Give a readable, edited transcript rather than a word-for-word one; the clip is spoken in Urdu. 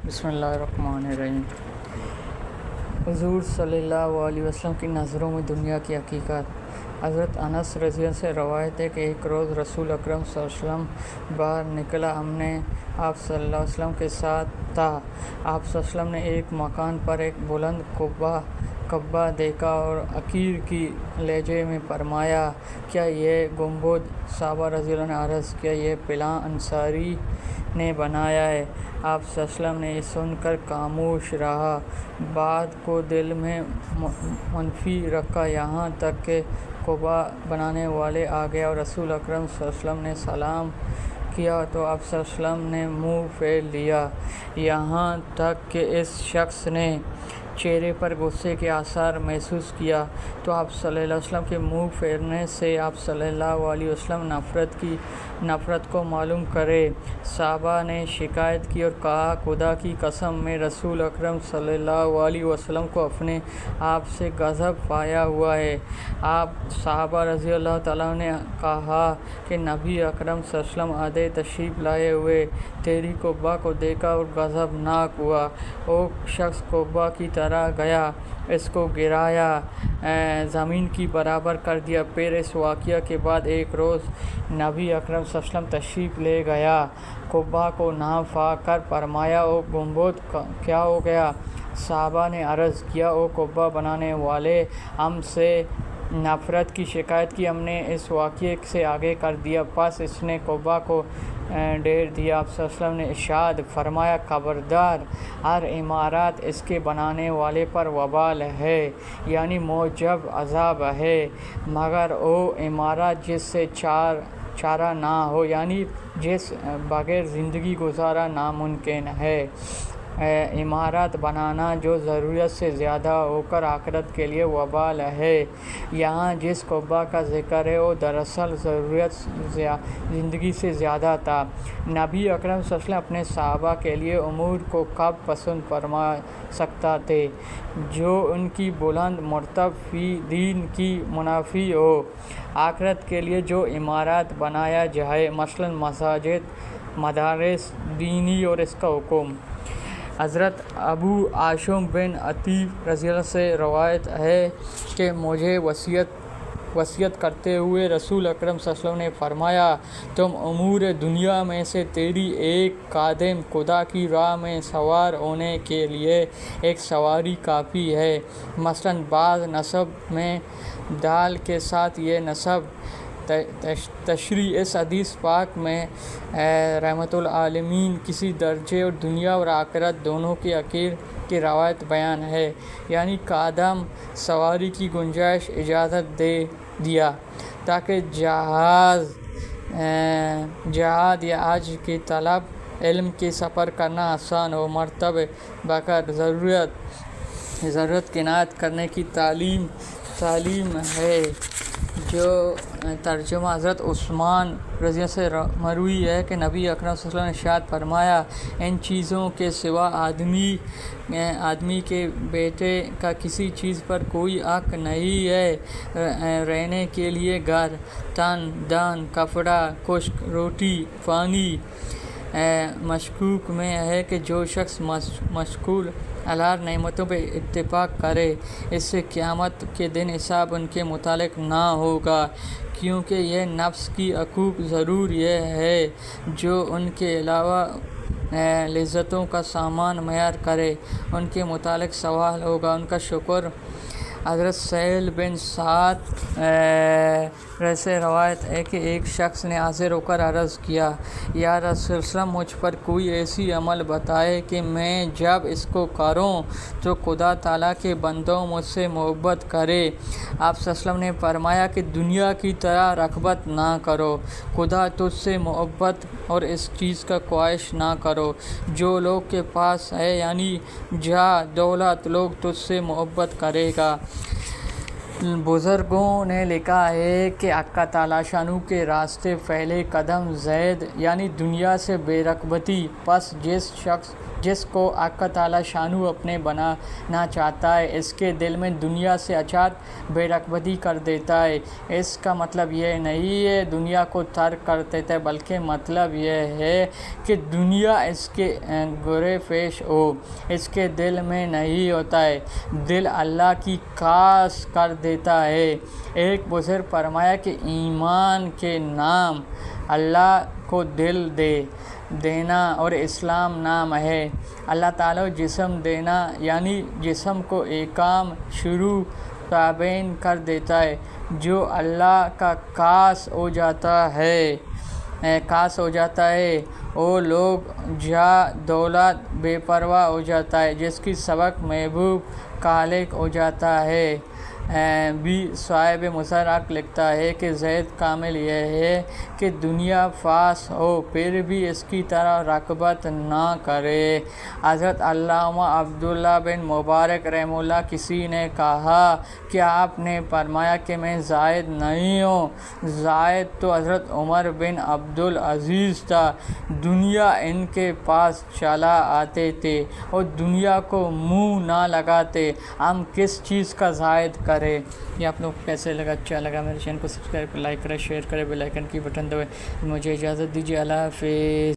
بسم اللہ الرحمن الرحیم۔ حضور صلی اللہ علیہ وسلم کی نظروں میں دنیا کی حقیقت۔ حضرت انس رضی اللہ سے روایت ہے کہ ایک روز رسول اکرم صلی اللہ علیہ وسلم باہر نکلا، ہم نے آپ صلی اللہ علیہ وسلم کے ساتھ تھا۔ آپ صلی اللہ علیہ وسلم نے ایک مکان پر ایک بلند قبہ دیکھا اور حقیر کی لہجے میں فرمایا، کیا یہ گنبد؟ صحابہ رضی اللہ عنہ نے عرض کیا، یہ فلاں انصاری نے بنایا ہے۔ آپ صلی اللہ علیہ وسلم نے یہ سن کر خاموش رہا، بات کو دل میں منفی رکھا، یہاں تک کہ قبہ بنانے والے آ گیا اور رسول اکرم صلی اللہ علیہ وسلم نے سلام کیا تو آپ صلی اللہ علیہ وسلم نے منہ پھیر لیا، یہاہ تک کہ اس شخص نے چہرے پر غصے کے آثار محسوس کیا تو آپ صلی اللہ علیہ وسلم کے منہ پھیرنے سے آپ صلی اللہ علیہ وسلم نفرت کو معلوم کرے۔ صحابہ نے شکایت کی اور کہا، خدا کی قسم، میں رسول اکرم صلی اللہ علیہ وسلم کو اپنے آپ سے غضب پایا ہوا ہے۔ صحابہ رضی اللہ تعالیٰ نے کہا کہ نبی اکرم صلی اللہ علیہ وسلم آدھے تشریف لائے ہوئے تیری قبہ کو دیکھا اور غضبناک ہوا۔ وہ شخص قبہ کی طرح گیا، اس کو گرایا، زمین کی برابر کر دیا۔ پھر اس واقعہ کے بعد ایک روز نبی اکرم صلی اللہ علیہ وسلم تشریف لے گیا، قبہ کو ناپا کر فرمایا، او گنبد کیا ہو گیا؟ صحابہ نے عرض کیا، او قبہ بنانے والے، ہم سے نفرت کی شکایت کی، ہم نے اس واقعے سے آگے کر دیا، پس اس نے قبہ کو ڈھیر دیا۔ آپ صلی اللہ علیہ وسلم نے ارشاد فرمایا، خبردار، ہر عمارت اس کے بنانے والے پر وبال ہے، یعنی موجب عذاب ہے، مگر وہ عمارت جس سے چارہ نہ ہو، یعنی جس بغیر زندگی گزارا ناممکن ہے۔ عمارت بنانا جو ضرورت سے زیادہ ہو کر آخرت کے لیے وبال ہے۔ یہاں جس قبہ کا ذکر ہے وہ دراصل ضرورت زندگی سے زیادہ تھا۔ نبی اکرم صلی اللہ علیہ وسلم اپنے صحابہ کے لیے امور کو کب پسند فرما سکتا تھے جو ان کی بلند مرتبہ فی دین کی منافی ہو۔ آخرت کے لیے جو عمارات بنایا جائے، مثلا مساجد، مدارس دینی اور اس کا حکم۔ حضرت ابو عاصم بن عتیق رضی اللہ سے روایت ہے کہ مجھے وصیت کرتے ہوئے رسول اکرم صلی اللہ علیہ وسلم نے فرمایا، تم امور دنیا میں سے تیری ایک خادم خدا کی راہ میں سوار ہونے کے لیے ایک سواری کافی ہے۔ مثلا بعض نسب میں دال کے ساتھ یہ نسب تشریح اس حدیث پاک میں رحمت العالمین کسی درجے اور دنیا اور آخرت دونوں کے حقیر کی روایت بیان ہے، یعنی خادم سواری کی گنجائش اجازت دے دیا تاکہ جہاد یا حج کی طلب، علم کی سفر کرنا آسان ہو، مرتبہ بغیر ضرورت کی عنایت کرنے کی تعلیم ہے۔ جو ترجمہ حضرت عثمان رضی اللہ سے مروی ہے کہ نبی اکرم صلی اللہ علیہ وسلم نے ارشاد فرمایا، ان چیزوں کے سوا آدمی کے بیٹے کا کسی چیز پر کوئی حق نہیں ہے، رہنے کے لیے گھر، تن، دان، کپڑا، خشک روٹی، پانی۔ مشکوک میں ہے کہ جو شخص مشغول الہر نعمتوں پہ اتفاق کرے، اس سے قیامت کے دن حساب ان کے متعلق نہ ہوگا، کیونکہ یہ نفس کی حقوق ضرور یہ ہے جو ان کے علاوہ لذتوں کا سامان معیار کرے، ان کے متعلق سوال ہوگا، ان کا شکر۔ حضرت سہیل بن سعد سے روایت ہے کہ ایک شخص نے حاضر ہو کر عرض کیا، یا رسول اللہ، مجھ پر کوئی ایسی عمل بتائے کہ میں جب اس کو کروں تو خدا تعالیٰ کے بندوں مجھ سے محبت کرے۔ آپ صلی اللہ علیہ وسلم نے فرمایا کہ دنیا کی طرح رغبت نہ کرو، خدا تجھ سے محبت اور اس چیز کا خواہش نہ کرو جو لوگ کے پاس ہے، یعنی جاہ، دولت، لوگ تجھ سے محبت کرے گا۔ بزرگوں نے لکھا ہے کہ حق تعالیٰ شانہ کے راستے پہلے قدم زید، یعنی دنیا سے بے رغبتی، پس جس شخص جس کو آقا تعالیٰ شانو اپنے بنانا چاہتا ہے، اس کے دل میں دنیا سے اچانک بے رغبتی کر دیتا ہے۔ اس کا مطلب یہ نہیں ہے دنیا کو ترک کر دیتا ہے، بلکہ مطلب یہ ہے کہ دنیا اس کے گرے پیش ہو، اس کے دل میں نہیں ہوتا ہے، دل اللہ کی خاص کر دیتا ہے۔ ایک بزرگ فرمایا کہ ایمان کے نام اللہ کو دل دینا اور اسلام نام ہے۔ اللہ تعالیٰ جسم دینا یعنی جسم کو احکام شروع تابعین کر دیتا ہے۔ جو اللہ کا خاص ہو جاتا ہے وہ لوگ جا دولت بے پرواہ ہو جاتا ہے، جس کی سبق محبوب خالق ہو جاتا ہے۔ بھی صاحب مسرق لکھتا ہے کہ زید کامل یہ ہے کہ دنیا فاس ہو پھر بھی اس کی طرح رغبت نہ کرے۔ حضرت علامہ عبداللہ بن مبارک رحمہ اللہ کسی نے کہا کہ آپ نے فرمایا کہ میں زاہد نہیں ہوں۔ زاہد تو حضرت عمر بن عبدالعزیز تھا، دنیا ان کے پاس چلا آتے تھے اور دنیا کو منہ نہ لگاتے، ہم کس چیز کا زاہد کریں؟ یہ آپ لوگ کیسے لگا؟ اچھا لگا میرے چینل کو سبسکرائب لائک کریں، شیئر کریں، بیل آئیکن کی بٹن دبائیں۔ مجھے اجازت دیجیے، اللہ حافظ۔